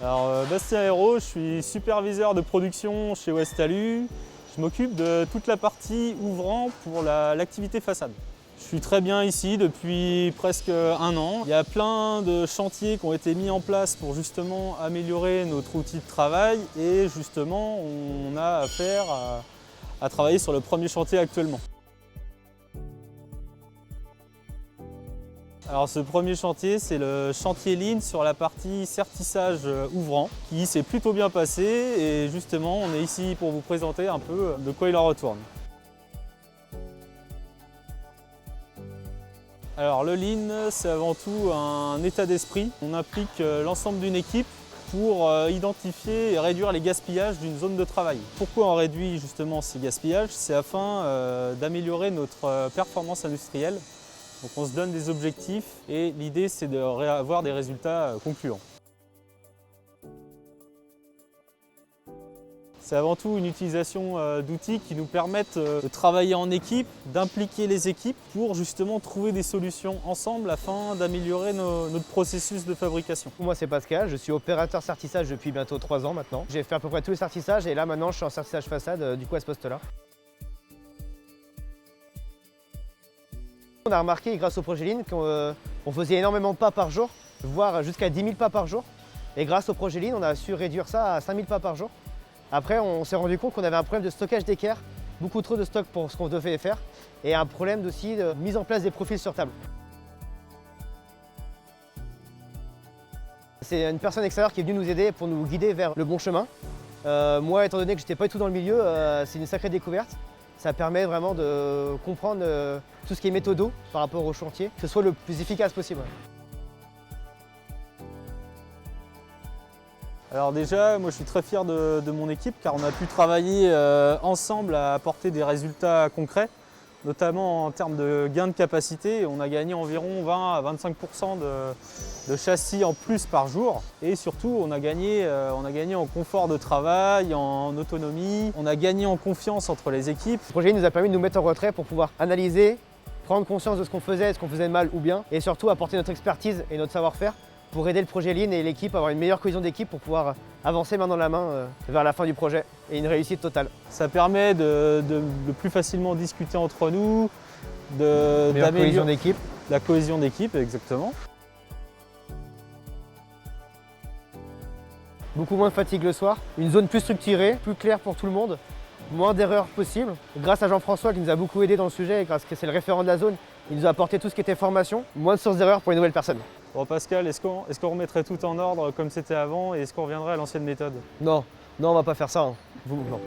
Alors, Bastien Hérault, je suis superviseur de production chez Westalu. Je m'occupe de toute la partie ouvrant pour l'activité façade. Je suis très bien ici depuis presque 1 an. Il y a plein de chantiers qui ont été mis en place pour justement améliorer notre outil de travail et justement on a affaire à travailler sur le premier chantier actuellement. Alors ce premier chantier, c'est le chantier Lean sur la partie sertissage ouvrant qui s'est plutôt bien passé et justement on est ici pour vous présenter un peu de quoi il en retourne. Alors le Lean, c'est avant tout un état d'esprit. On implique l'ensemble d'une équipe pour identifier et réduire les gaspillages d'une zone de travail. Pourquoi on réduit justement ces gaspillages? C'est afin d'améliorer notre performance industrielle. Donc on se donne des objectifs et l'idée c'est d'avoir des résultats concluants. C'est avant tout une utilisation d'outils qui nous permettent de travailler en équipe, d'impliquer les équipes pour justement trouver des solutions ensemble afin d'améliorer notre processus de fabrication. Moi c'est Pascal, je suis opérateur sertissage depuis bientôt 3 ans maintenant. J'ai fait à peu près tous les sertissages et là maintenant je suis en sertissage façade du coup à ce poste-là. On a remarqué grâce au projet Lean qu'on faisait énormément de pas par jour, voire jusqu'à 10 000 pas par jour. Et grâce au projet Lean, on a su réduire ça à 5 000 pas par jour. Après, on s'est rendu compte qu'on avait un problème de stockage d'équerre, beaucoup trop de stock pour ce qu'on devait faire, et un problème aussi de mise en place des profils sur table. C'est une personne extérieure qui est venue nous aider pour nous guider vers le bon chemin. Moi, étant donné que je n'étais pas du tout dans le milieu, c'est une sacrée découverte. Ça permet vraiment de comprendre tout ce qui est méthodo par rapport au chantier, que ce soit le plus efficace possible. Alors déjà, moi je suis très fier de mon équipe car on a pu travailler ensemble à apporter des résultats concrets, notamment en termes de gain de capacité. On a gagné environ 20 à 25% de châssis en plus par jour et surtout on a gagné en confort de travail, en autonomie, on a gagné en confiance entre les équipes. Le projet nous a permis de nous mettre en retrait pour pouvoir analyser, prendre conscience de ce qu'on faisait mal ou bien et surtout apporter notre expertise et notre savoir-faire pour aider le projet Lean et l'équipe à avoir une meilleure cohésion d'équipe pour pouvoir avancer main dans la main vers la fin du projet et une réussite totale. Ça permet de plus facilement discuter entre nous, d'améliorer la cohésion d'équipe, exactement. Beaucoup moins de fatigue le soir, une zone plus structurée, plus claire pour tout le monde, moins d'erreurs possibles. Grâce à Jean-François qui nous a beaucoup aidé dans le sujet, grâce que c'est le référent de la zone, il nous a apporté tout ce qui était formation, moins de sources d'erreurs pour les nouvelles personnes. Bon Pascal, est-ce qu'on remettrait tout en ordre comme c'était avant et est-ce qu'on reviendrait à l'ancienne méthode? Non, on va pas faire ça. Hein. Non.